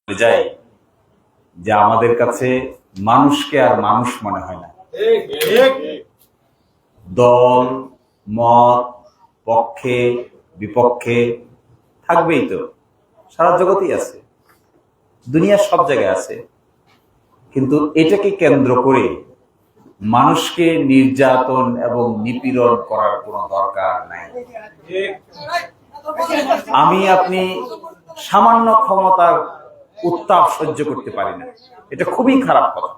যাই যে আমাদের কাছে মানুষকে আর মানুষ মনে হয় না। দল মত পক্ষে বিপক্ষে থাকবেই তো, সারা জগতেই আছে, দুনিয়ার সব জায়গায় আছে, কিন্তু এটাকে কেন্দ্র করে মানুষকে নির্যাতন এবং নিপীড়ন করার কোনো দরকার নাই। আমি আপনি সামান্য ক্ষমতার উত্তাপ সহ্য করতে পারি না, এটা খুবই খারাপ কথা,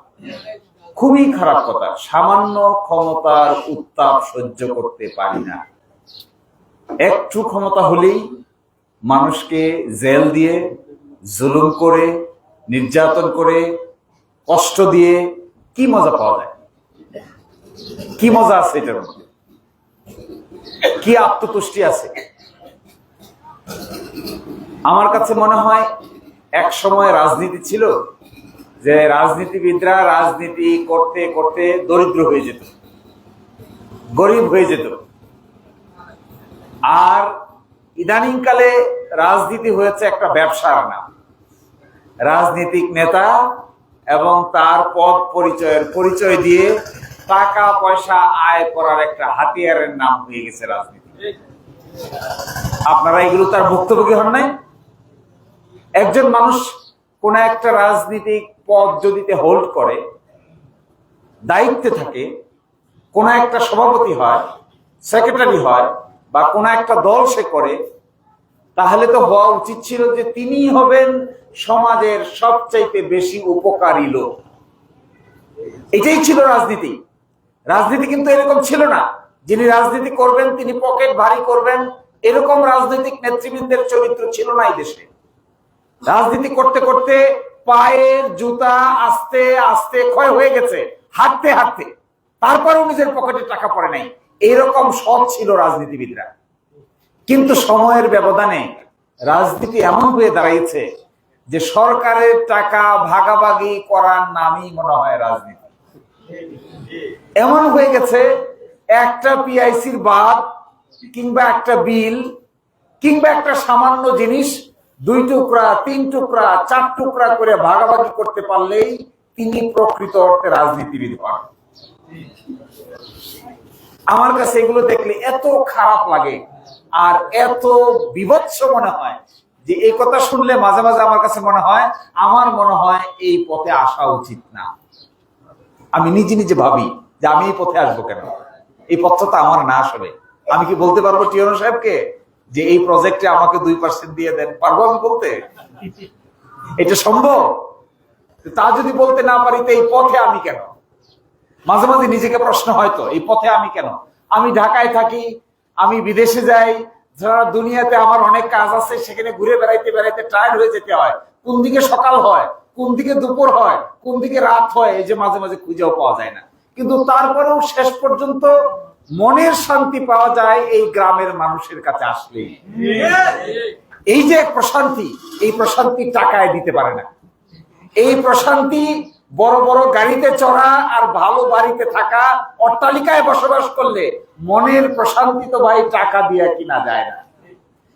খুবই খারাপ কথা। সামান্য ক্ষমতার উত্তাপ সহ্য করতে পারি না। একটু ক্ষমতা হলেই মানুষকে জেল দিয়ে, জুলুম করে, নির্যাতন করে, কষ্ট দিয়ে কি মজা পাওয়া যায়? কি মজা আছে এটার মধ্যে? কি আত্মতুষ্টি আছে? আমার কাছে মনে হয় এক সময় রাজনীতি ছিল যে রাজনীতিবিদরা রাজনীতি করতে করতে দরিদ্র হয়ে যেত, গরিব হয়ে যেত। আর ইদানিংকালে রাজনীতি হয়েছে একটা ব্যবসার নাম। রাজনীতিক নেতা এবং তার পদ পরিচয় দিয়ে টাকা পয়সা আয় করার একটা হাতিয়ারের নাম হয়ে গেছে রাজনীতি। আপনারা এগুলো তার ভুক্তভোগী হন নাই? একজন মানুষ কোন একটা রাজনৈতিক পদ যদি হোল্ড করে, দায়িত্বে থাকে, কোন একটা সভাপতি হয়, সেক্রেটারি হয়, বা কোন একটা দল সে করে, তাহলে তো হওয়া উচিত ছিল যে তিনি হবেন সমাজের সবচাইতে বেশি উপকারী লোক। এটাই ছিল রাজনীতি। রাজনীতি কিন্তু এরকম ছিল না যিনি রাজনীতি করবেন তিনি পকেট ভারী করবেন, এরকম রাজনৈতিক নেতৃবৃন্দের চরিত্র ছিল না এই দেশে। রাজনীতি করতে করতে পায়ের জুতা আস্তে আস্তে ক্ষয় হয়ে গেছে, হাঁটতে হাঁটতে, তারপরেও নিজের পকেটে টাকা পড়ে নাই, এরকম সৎ ছিল রাজনীতিবিদরা। কিন্তু সময়ের ব্যবধানে রাজনীতি এমন হয়ে দাঁড়িয়েছে যে সরকারের টাকা ভাগাভাগি করার নামই মনে হয় রাজনীতি। এমন হয়ে গেছে একটা পিআইসির বাদ কিংবা একটা বিল কিংবা একটা সামান্য জিনিস 2 টুকরা 3 টুকরা 4 টুকরা করে ভাগাভাগি করতে পারলেই তিনি প্রকৃত অর্থে রাজনীতিবিদ হন। আমার কাছে এগুলো দেখলে এত খারাপ লাগে আর এত বিভৎস মনে হয় যে এই কথা শুনলে মাঝে মাঝে আমার কাছে মনে হয় এই পথে আসা উচিত না। আমি নিজে নিজে ভাবি যে আমি এই পথে আসবো কেন? এই পথটা তো আমার না। আসলে আমি কি বলতে পারবো টিওনো সাহেবকে যে এই প্রজেক্টে আমাকে 2% দিয়ে দেন? পারবো আমি বলতে? এটা সম্ভব? তা যদি বলতে না পারি তো এই পথে আমি কেন? মাঝে মাঝে নিজেকে প্রশ্ন হয়তো, এই পথে আমি কেন? আমি ঢাকায় থাকি, আমি বিদেশে যাই, যারা দুনিয়াতে আমার অনেক কাজ আছে, সেখানে ঘুরে বেড়াইতে বেড়াইতে টায়ার্ড হয়ে যেতে হয়। কোন দিকে সকাল হয়, কোন দিকে দুপুর হয়, কোন দিকে রাত হয়, এই যে মাঝে মাঝে খুঁজেও পাওয়া যায় না। কিন্তু তারপরেও শেষ পর্যন্ত মনের শান্তি পাওয়া যায় এই গ্রামের মানুষের কাছে আসলে। এই যে প্রশান্তি, এই প্রশান্তি টাকায় দিতে পারে না। এই প্রশান্তি বড় বড় গাড়িতে চড়া আর ভালো বাড়িতে থাকা, অট্টালিকায় বসবাস করলে মনের প্রশান্তি তো ভাই টাকা দিয়ে কিনা যায় না।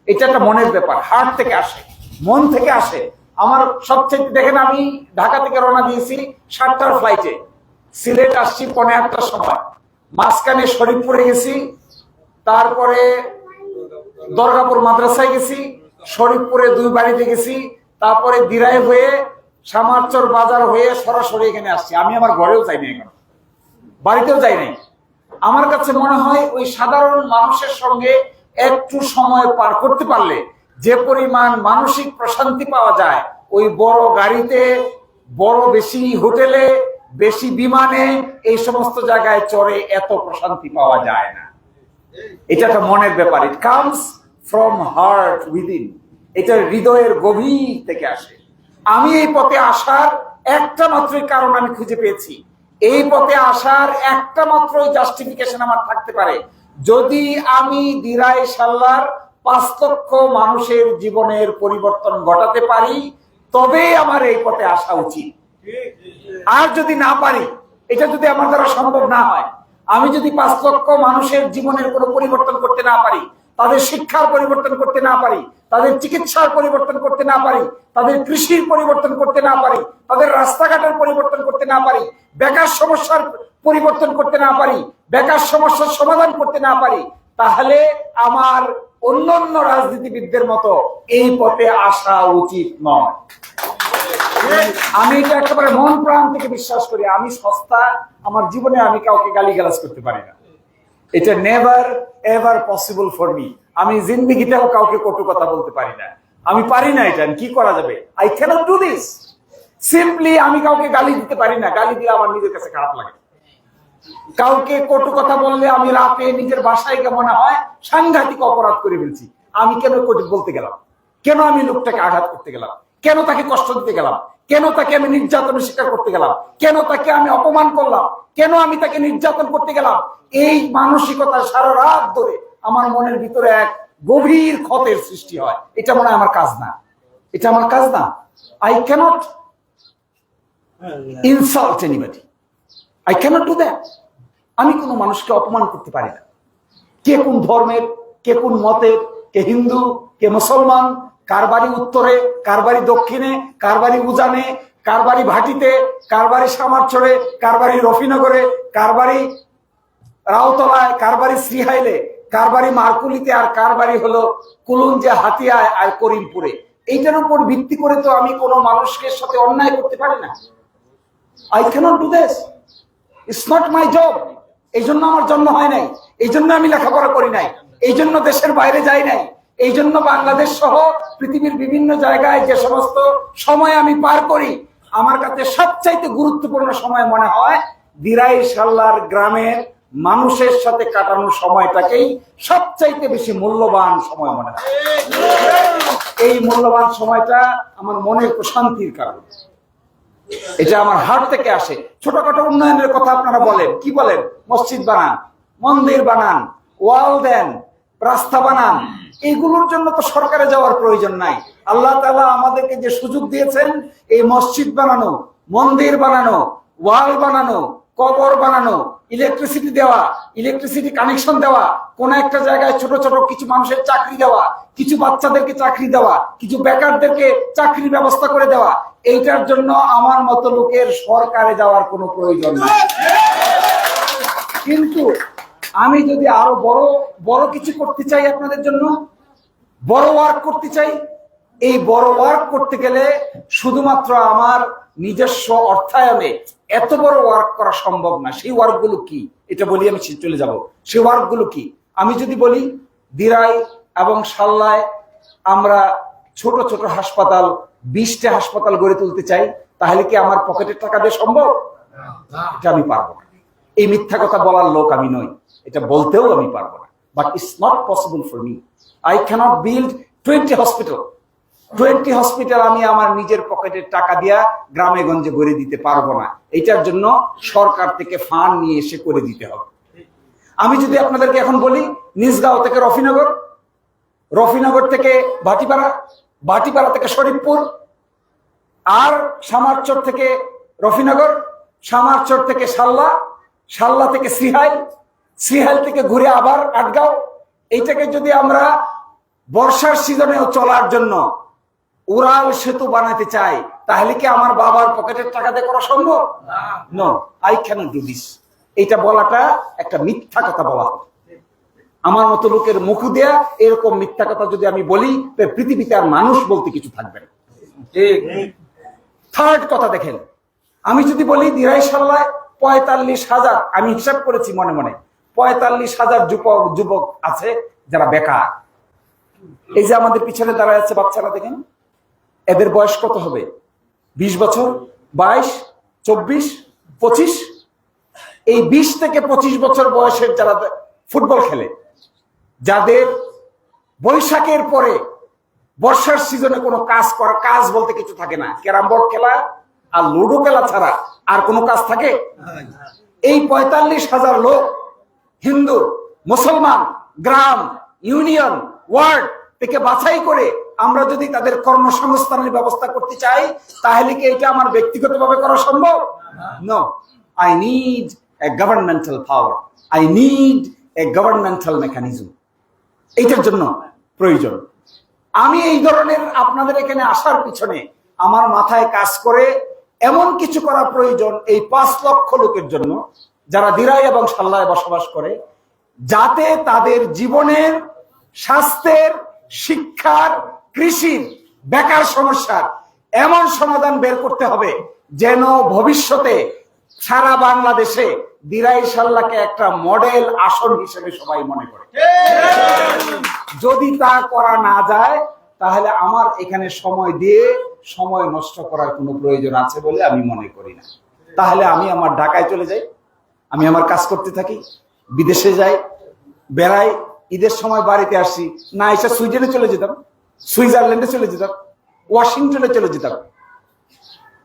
এটা একটা মনের ব্যাপার, হার্ট থেকে আসে, মন থেকে আসে। আমার সবচেয়ে দেখেন, আমি ঢাকা থেকে রওনা দিয়েছি 7টার ফ্লাইটে, সিলেট আসছি 8:30টার সময়, মাঝখানে শরীফপুরে গেছি, তারপরে দরগাপুর মাদ্রাসায় গেছি, শরীফপুরে 2 বাড়িতে গেছি, তারপরে দিরাই হয়ে সামারচর বাজার হয়ে সরাসরি এখানে আসছি। আমি আমার ঘরেও যাই নাই, এখন বাড়িতেও যাই নাই। আমার কাছে মনে হয় ওই সাধারণ মানুষের সঙ্গে একটু সময় পার করতে পারলে যে পরিমাণ মানসিক প্রশান্তি পাওয়া যায়, ওই বড় গাড়িতে, বড় বেশি হোটেলে, বেশি বিমানে, এই সমস্ত জায়গায় চড়ে এত প্রশান্তি পাওয়া যায় না। এটা একটা মনের ব্যাপার। It comes from heart within. এটা হৃদয়ের গভীর থেকে আসে। আমি এই পথে আসার একটা মাত্রই কারণ আমি খুঁজে পেয়েছি। এই পথে আসার একটা মাত্রই জাস্টিফিকেশন আমার থাকতে পারে, যদি আমি দিরাই সাল্লার 5 লক্ষ মানুষের জীবনের পরিবর্তন ঘটাতে পারি, তবে আমার এই পথে আসা উচিত। আর যদি না পারি, এটা যদি আমার দ্বারা সম্ভব না হয়, আমি যদি 5 লক্ষ মানুষের জীবনের কোনো পরিবর্তন করতে না পারি, তাদের শিক্ষার পরিবর্তন করতে না পারি, তাদের চিকিৎসার পরিবর্তন করতে না পারি, তাদের কৃষির পরিবর্তন করতে না পারি, তাদের রাস্তাঘাটের পরিবর্তন করতে না পারি, বেকার সমস্যার পরিবর্তন করতে না পারি, বেকার সমস্যার সমাধান করতে না পারি, তাহলে আমার অন্যান্য রাজনীতিবিদদের মতো এই পথে আসা উচিত নয়। আমি এটা একেবারে মন প্রাণ থেকে বিশ্বাস করি। আমি সস্তা, আমার জীবনে আমি কাউকে গালিগালাজ করতে পারি না। এটা never ever possible for me. আমি জিন্দেগিতেও কাউকে কটু কথা বলতে পারি না। আমি পারি না। এটা কি করা যাবে? I can't do this. Simply আমি কাউকে গালি দিতে পারি না। গালি দিলে আমার নিজের কাছে খারাপ লাগে। কাউকে কটু কথা বললে আমি রাতে নিজের বাসায় মনে হয় সাংঘাতিক অপরাধ করে ফেলছি। আমি কেন কটু বলতে গেলাম? কেন আমি লোকটাকে আঘাত করতে গেলাম? কেন তাকে কষ্ট দিতে গেলাম? কেন তাকে আমি নির্যাতনের শিকার করতে গেলাম? কেন তাকে আমি অপমান করলাম? কেন আমি তাকে নির্যাতন করতে গেলাম? এই মানসিকতা সারা রাত ধরে আমার মনের ভিতরে এক গভীর ক্ষতের সৃষ্টি হয়। এটা মনে হয় আমার কাজ না। এটা আমার কাজ না। I can't insult anybody. I can't do that. আমি কোনো মানুষকে অপমান করতে পারি না। কে কোন ধর্মের, কে কোন মতের, কে হিন্দু, কে মুসলমান, কার বাড়ি উত্তরে, কার বাড়ি দক্ষিণে, কার বাড়ি উজানে, কার বাড়ি ভাটিতে, কার বাড়ি সামারচরে, কার বাড়ি রফিনগরে, কার বাড়ি রাউতলায়, কার বাড়ি শ্রীহাইলে, কার বাড়ি মারকুলিতে, আর কার বাড়ি হলো কুলুঞ্জা, হাতিয়ায় আর করিমপুরে। এইটার উপর ভিত্তি করে তো আমি কোনো মানুষকে সাথে অন্যায় করতে পারি না। I can't do this. It's not my job. এই জন্য আমার জন্ম হয় নাই, এই জন্য আমি লেখাপড়া করি নাই, এই জন্য দেশের বাইরে যাই নাই, এই জন্য বাংলাদেশ সহ পৃথিবীর বিভিন্ন জায়গায় যে সমস্ত সময় আমি পার করি, আমার কাছে সবচাইতে গুরুত্বপূর্ণ সময় মনে হয় দিরাই সাল্লার গ্রামের মানুষের সাথে কাটানোর সময়টাকেই সবচাইতে বেশি মূল্যবান সময় মনে হয়। এই মূল্যবান সময়টা আমার মনের প্রশান্তির কারণ। এটা আমার হার্ট থেকে আসে। ছোটখাটো উন্নয়নের কথা আপনারা বলেন, কি বলেন? মসজিদ বানান, মন্দির বানান, ওয়াল দেন, রাস্তা বানান। এইগুলোর জন্য তো সরকারে যাওয়ার প্রয়োজন নাই। আল্লাহ তাআলা আমাদেরকে যে সুযোগ দিয়েছেন, এই মসজিদ বানানো, মন্দির বানানো, ওয়াল বানানো, কবর বানানো, ইলেকট্রিসিটি দেওয়া, ইলেকট্রিসিটি কানেকশন দেওয়া, কোন একটা জায়গায় ছোট ছোট কিছু মানুষের চাকরি দেওয়া, কিছু বাচ্চাদেরকে চাকরি দেওয়া, কিছু বেকারদেরকে চাকরির ব্যবস্থা করে দেওয়া, এইটার জন্য আমার মতো লোকের সরকারে যাওয়ার কোনো প্রয়োজন নেই। কিন্তু আমি যদি আরো বড় বড় কিছু করতে চাই, আপনাদের জন্য বড় ওয়ার্ক করতে চাই, এই বড় ওয়ার্ক করতে গেলে শুধুমাত্র আমার নিজস্ব অর্থায়নে এত বড় ওয়ার্ক করা সম্ভব না। সেই ওয়ার্কগুলো কি এটা বলি, আমি চলে যাব। সেই ওয়ার্কগুলো কি? আমি যদি বলি দিরাই এবং সাল্লায় আমরা ছোট ছোট হাসপাতাল, 20টা হাসপাতাল গড়ে তুলতে চাই, তাহলে কি আমার পকেটের টাকা দিয়ে সম্ভব? এটা আমি পারবো না। এই মিথ্যা কথা বলার লোক আমি নই, এটা বলতেও আমি পারবো না। But it's not possible for me. I can't build 20 hospital. 20 hospital আমি আমার নিজের পকেটের টাকা দিয়া গ্রামে গঞ্জে গড়ে দিতে পারবো না। এটার জন্য সরকার থেকে ফান্ড নিয়ে এসে করে দিতে হবে। আমি যদি আপনাদেরকে এখন বলি নিজগাঁও থেকে রফিনগর, রফিনগর থেকে ভাটিপাড়া, ভাটিপাড়া থেকে শরীফপুর, আর সামারচর থেকে রফিনগর, সামারচর থেকে সাল্লা, সাল্লা থেকে শ্রীহাইল, শ্রীহাইল থেকে ঘুরে আবার আটগাঁও, এইটাকে যদি আমরা বর্ষার সিজনেও চলার জন্য উড়াল সেতু বানাতে চাই, তাহলে কি আমার বাবার পকেটের টাকা দিয়ে করা সম্ভব? No, I can't do this. এটা বলাটা একটা মিথ্যা কথা বলা। আমার মতো লোকের মুখ দেয়া এরকম মিথ্যা কথা যদি আমি বলি, পৃথিবীতে আর মানুষ বলতে কিছু থাকবে না। থার্ড কথা দেখেন, আমি যদি বলি দিরাই সাল্লায় 45,000, আমি হিসাব করেছি মনে মনে, 45,000 যুবক আছে যারা বেকার। এই যে আমাদের পিছনে দাঁড়ায় আছে বাচ্চারা, দেখেন এদের বয়স কত হবে? 20 বছর, 22, 24, 25। এই 20 থেকে 25 বছর বয়সের যারা ফুটবল খেলে, যাদের বৈশাখের পরে বর্ষার সিজনে কোনো কাজ বলতে কিছু থাকে না, ক্যারাম বোর্ড খেলা আর লুডো খেলা ছাড়া আর কোনো কাজ থাকে? এই 45,000 লোক হিন্দু, মুসলমান, গ্রাম, ইউনিয়ন, ওয়ার্ড থেকে বাছাই করে আমরা যদি তাদের কর্মসংস্থানের ব্যবস্থা করতে চাই, তাহলে কি এটা আমার ব্যক্তিগতভাবে করা সম্ভব? No, I need a governmental power. I need a governmental mechanism. এইটার জন্য প্রয়োজন। আমি এই ধরনের আপনাদের এখানে আসার পিছনে আমার মাথায় কাজ করে এমন কিছু করা প্রয়োজন এই 5 লক্ষ লোকের জন্য যারা দিরাই এবং সাল্লায় বসবাস করে, যাতে তাদের জীবনের, স্বাস্থ্যের, শিক্ষার, কৃষির, বেকার সমস্যার এমন সমাধান বের করতে হবে যেন ভবিষ্যতে সারা বাংলাদেশে দিরাই সাল্লাকে একটা মডেল আসন হিসেবে সবাই মনে করে। যদি তা করা না যায় তাহলে আমার এখানে সময় দিয়ে সময় নষ্ট করার কোনো প্রয়োজন আছে বলে আমি মনে করি না। তাহলে আমি আমার ঢাকায় চলে যাই, আমি আমার কাজ করতে থাকি, বিদেশে যাই, বেড়াই, ঈদের সময় বাড়িতে আসি, না এসে সুইডেনে চলে যেতাম, সুইজারল্যান্ডে চলে যেতাম, ওয়াশিংটনে চলে যেতাম,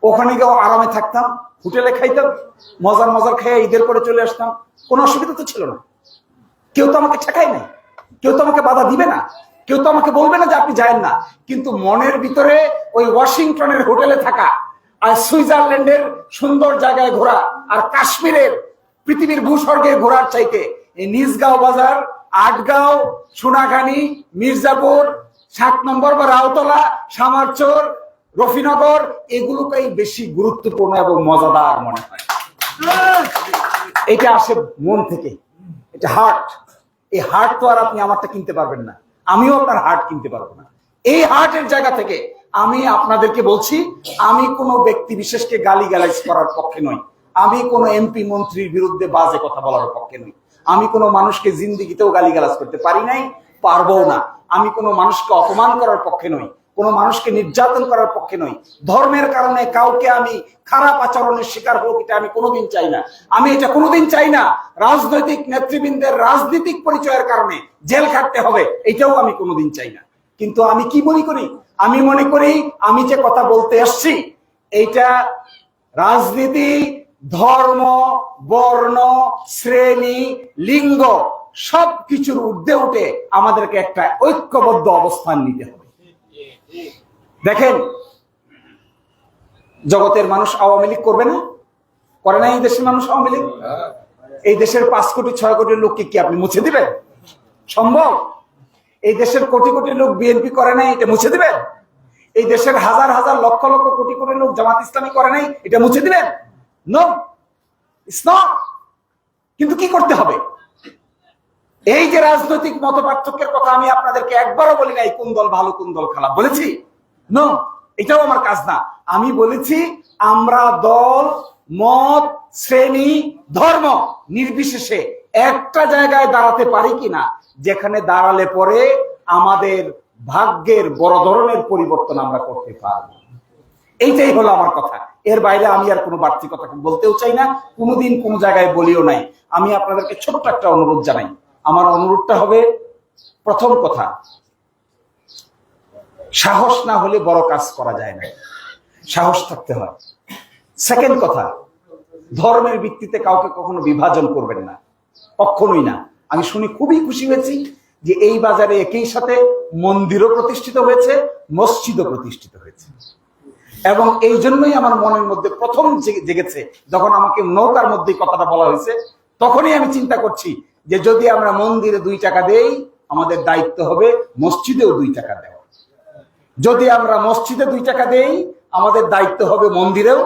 ওখানে গিয়ে আরামে থাকতাম, হোটেলে খাইতাম, মজার মজার খেয়ে ঈদের পরে চলে আসতাম, কোনো অসুবিধা তো ছিল না। কেউ তো আমাকে ঠেকায় নাই, কেউ তো আমাকে বাধা দিবে না, কেউ তো আমাকে বলবে না যে আপনি যায়েন না। কিন্তু মনের ভিতরে ওই ওয়াশিংটনের হোটেলে থাকা আর সুইজারল্যান্ডের সুন্দর জায়গায় ঘোরা আর কাশ্মীরের পৃথিবীর ভূস্বর্গে ঘোরার চাইতে এই নিজগাঁও বাজার, আটগাঁও, সোনাখানি, মির্জাপুর, 7 নম্বর বা রাউতলা, সামারচর, রফিনগর এগুলোকেই বেশি গুরুত্বপূর্ণ এবং মজাদার মনে হয়। এটা আসে মন থেকে, এটা হার্ট। এই হার্ট তো আর আপনি আমারটা কিনতে পারবেন না, আমিও আপনার হার্ট কিনতে পারবো না। এই হার্টের জায়গা থেকে আমি আপনাদেরকে বলছি, আমি কোনো ব্যক্তি বিশেষকে গালিগালাজ করার পক্ষে নই, আমি কোনো এমপি মন্ত্রীর বিরুদ্ধে বাজে কথা বলার পক্ষে নই, আমি কোনো মানুষকে জিন্দেগিতেও গালিগালাজ করতে পারি নাই, পারবো না। আমি কোনো মানুষকে অপমান করার পক্ষে নই, কোনো মানুষকে নির্যাতন করার পক্ষে নই। ধর্মের কারণে কাউকে আমি খারাপ আচরণের শিকার হোক এটা আমি কোনোদিন চাই না। আমি এটা কোনোদিন চাই না রাজনৈতিক নেতৃবৃন্দের রাজনৈতিক পরিচয়ের কারণে জেল খাটতে হবে, এটাও আমি কোনোদিন চাই না। কিন্তু আমি কি মনে করি, আমি মনে করি আমি যে কথা বলতে আসছি এইটা রাজনীতি, ধর্ম, বর্ণ, শ্রেণী, লিঙ্গ সবকিছুর ঊর্ধ্বে উঠে আমাদেরকে একটা ঐক্যবদ্ধ অবস্থান নিতে হবে। দেখেন, জগতের মানুষ আওয়ামী লীগ করবে না, করে না এই দেশের মানুষ আওয়ামী লীগ? এই দেশের 5 কোটি 6 কোটি লোককে কি আপনি মুছে দিবেন? সম্ভব? এই দেশের কোটি কোটি লোক বিএনপি করে নাই, এটা মুছে দিবেন? এই দেশের হাজার হাজার লক্ষ লক্ষ কোটি কোটি লোক জামাত ইসলামী করে নাই, এটা মুছে দিবেন? No, it's not. কিন্তু কি করতে হবে? এই যে রাজনৈতিক মত পার্থক্যের কথা আমি আপনাদেরকে একবারও বলি নাই কোন দল ভালো কোন দল খারাপ, বলেছি? নো, এটাও আমার কাজ না। আমি বলেছি আমরা দল, মত, শ্রেণী, ধর্ম নির্বিশেষে একটা জায়গায় দাঁড়াতে পারি কিনা যেখানে দাঁড়ালে পরে আমাদের ভাগ্যের বড় ধরনের পরিবর্তন আমরা করতে পারবো। এইটাই হলো আমার কথা। এর বাইরে আমি আর কোনো বাড়তি কথা বলতেও চাই না, কোনোদিন কোনো জায়গায় বলিও নাই। আমি আপনাদেরকে ছোট্ট একটা অনুরোধ জানাই। আমার অনুরোধটা হবে, প্রথম কথা, সাহস না হলে বড় কাজ করা যায় না, সাহস থাকতে হয়। সেকেন্ড কথা, ধর্মের ভিত্তিতে কাউকে কখনো বিভাজন করবেন না, কখনোই না। আমি শুনে খুবই খুশি হয়েছি যে এই বাজারে একই সাথে মন্দিরও প্রতিষ্ঠিত হয়েছে, মসজিদও প্রতিষ্ঠিত হয়েছে। এবং এই জন্যই আমার মনের মধ্যে প্রথম জেগেছে, যখন আমাকে নৌকার মধ্যে কথাটা বলা হয়েছে, তখনই আমি চিন্তা করছি যে যদি আমরা মন্দিরে 2 টাকা দেই, আমাদের দায়িত্ব হবে মসজিদেও 2 টাকা দেওয়া। যদি আমরা মসজিদে 2 টাকা দেই, আমাদের দায়িত্ব হবে মন্দিরেও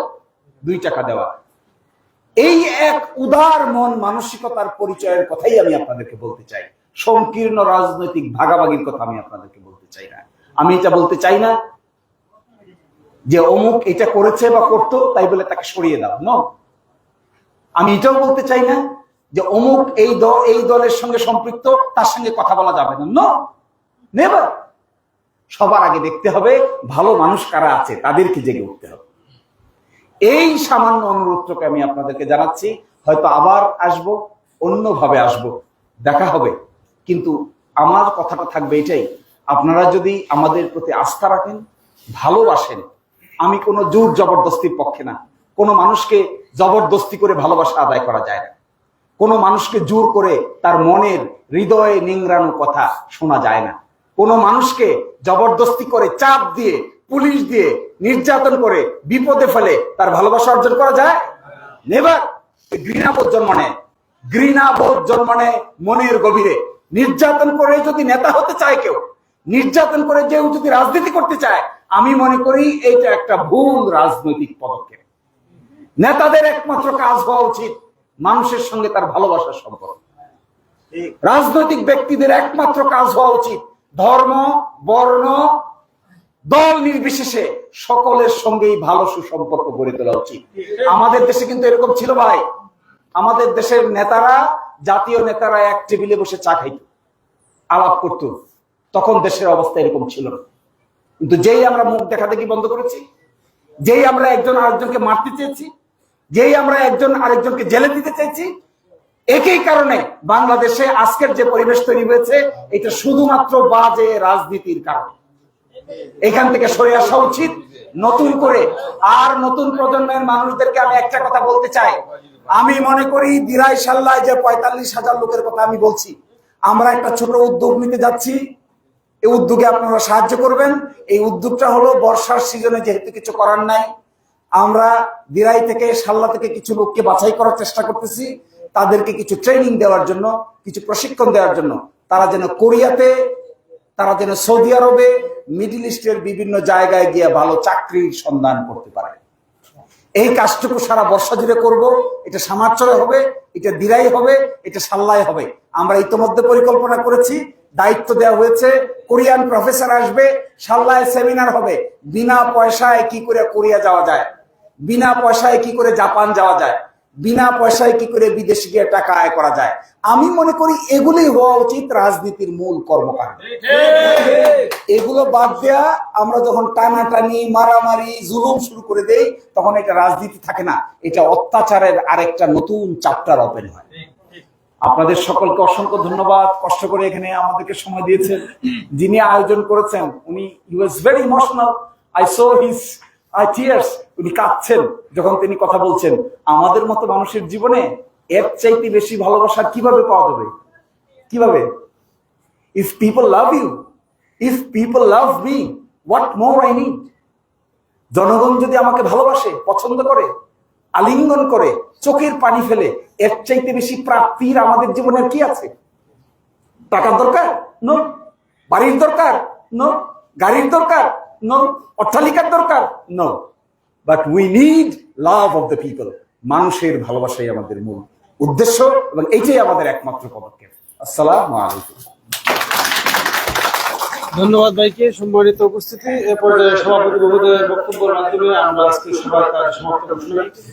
2 টাকা দেওয়া। এই এক উদার মন মানসিকতার পরিচয়ের কথাই আমি আপনাদেরকে বলতে চাই। সংকীর্ণ রাজনৈতিক ভাগাভাগির কথা আমি আপনাদেরকে বলতে চাই না। আমি এটা বলতে চাই না যে অমুক এটা করেছে বা করতো তাই বলে তাকে সরিয়ে দাও, নো। আমি এটাও বলতে চাই না যে অমুক এই দলের সঙ্গে সম্পৃক্ত, তার সঙ্গে কথা বলা যাবে না, নো, নেভার। সবার আগে দেখতে হবে ভালো মানুষ কারা আছে, তাদেরকে জেগে উঠতে হবে। এই সামান্য অনুরোধটাকে আমি আপনাদেরকে জানাচ্ছি। হয়তো আবার আসব, অন্যভাবে আসব, দেখা হবে। কিন্তু আমার কথাটা থাকবে এটাই, আপনারা যদি আমাদের প্রতি আস্থা রাখেন, ভালোবাসেন। আমি কোনো জোর জবরদস্তির পক্ষে না। কোনো মানুষকে জবরদস্তি করে ভালোবাসা আদায় করা যায় না। কোনো মানুষকে জোর করে তার মনের হৃদয়ে নিংড়ানো কথা শোনা যায় না। কোনো মানুষকে জবরদস্তি করে, চাপ দিয়ে, পুলিশ দিয়ে, নির্যাতন করে, বিপদে ফেলে তার ভালোবাসা অর্জন করা যায়? নেভার। ঘৃণাবোধ জন্ম নেয়, ঘৃণাবোধ জন্ম নেয় মনের গভীরে। নির্যাতন করে যদি নেতা হতে চায় কেউ, নির্যাতন করে কেউ যদি রাজনীতি করতে চায়, আমি মনে করি এইটা একটা ভুল রাজনৈতিক পদক্ষেপ। নেতাদের একমাত্র কাজ হওয়া উচিত মানুষের সঙ্গে তার ভালোবাসার সম্পর্ক। রাজনৈতিক ব্যক্তিদের একমাত্র কাজ হওয়া উচিত ধর্ম, বর্ণ, দল নির্বিশেষে সকলের সঙ্গেই ভালো সুসম্পর্ক গড়ে তোলা উচিত। আমাদের দেশে কিন্তু এরকম ছিল ভাই। আমাদের দেশের নেতারা, জাতীয় নেতারা এক টেবিলে বসে চা খাইত, আলাপ করত, তখন দেশের অবস্থা এরকম ছিল না। কিন্তু যেই আমরা মুখ দেখা দেখি বন্ধ করেছি, যেই আমরা একজন আরেকজনকে মারতে চেয়েছি, যেই আমরা একজন আরেকজনকে জেলে দিতে চাইছি, একই কারণে বাংলাদেশে আজকের যে পরিবেশ তৈরি হয়েছে, এটা শুধুমাত্র বাজে রাজনীতির কারণে। এখান থেকে সরে আসা উচিত নতুন করে। আর নতুন প্রজন্মের মানুষদেরকে আমি একটা কথা বলতে চাই, আমি মনে করি দিরাই সাল্লায় যে 45,000 লোকের কথা আমি বলছি, আমরা একটা ছোট উদ্যোগ নিতে যাচ্ছি। এই উদ্যোগে আপনারা সাহায্য করবেন। এই উদ্যোগটা হলো বর্ষার সিজনে যেহেতু কিছু করার নাই, আমরা দিরাই থেকে, সাল্লা থেকে কিছু লোককে বাছাই করার চেষ্টা করতেছি, তাদেরকে কিছু ট্রেনিং দেওয়ার জন্য, কিছু প্রশিক্ষণ দেওয়ার জন্য, তারা যেন কোরিয়াতে, তারা যেন সৌদি আরবে, মিডল ইস্টের বিভিন্ন জায়গায় গিয়ে ভালো চাকরির সন্ধান করতে পারে। এই কাজটুকু সারা বর্ষা জুড়ে করব। এটা সামারচরে হবে, এটা দিরাই হবে, এটা সাল্লায় হবে। আমরা ইতিমধ্যে পরিকল্পনা করেছি, দায়িত্ব দেওয়া হয়েছে। কোরিয়ান প্রফেসর আসবে, সাল্লায় সেমিনার হবে, বিনা পয়সায় কি করে কোরিয়া যাওয়া যায়, বিনা পয়সায় কি করে জাপান যাওয়া যায়, বিনা পয়সায় কি করে বিদেশে গিয়ে টাকা আয় করা যায়। আমি মনে করি এগুলোই হওয়া উচিত রাজনীতির মূল কর্মকাণ্ড। এগুলো বাদ দেয়া আমরা যখন টানাটানি, মারামারি, জুলুম শুরু করে দেই, তখন এটা রাজনীতি থাকে না, এটা অত্যাচারের আরেকটা নতুন চ্যাপ্টার ওপেন হয়। আপনাদের সকলকে অসংখ্য ধন্যবাদ, কষ্ট করে এখানে আমাদেরকে সময় দিয়েছেন। যিনি আয়োজন করেছেন উনি was very emotional, I so his tears. উনি কাঁদছেন যখন তিনি কথা বলছেন। আমাদের মতো মানুষের জীবনে এর চাইতে বেশি ভালোবাসা কিভাবে পাওয়া যাবে? কিভাবে? If people love you, if people love me, what more I need? জনগণ যদি আমাকে ভালোবাসে, পছন্দ করে, আলিঙ্গন করে, চোখের পানি ফেলে, এর চাইতে বেশি প্রাপ্তির আমাদের জীবনের কি আছে? টাকার দরকার? নো। বাড়ির দরকার? নো। গাড়ির দরকার? নো। অট্টালিকার দরকার? No. But we need love of the people. মানুষের ভালোবাসাই আমাদের মূল উদ্দেশ্য এবং এইটাই আমাদের একমাত্র পদক্ষেপ। আসসালামু আলাইকুম। ধন্যবাদ ভাইকে, সম্মানিত উপস্থিতি। এরপরে সভাপতি মহোদয়ের বক্তব্যের মাধ্যমে আমরা আজকে সভার কাজ সমাপ্ত করছি।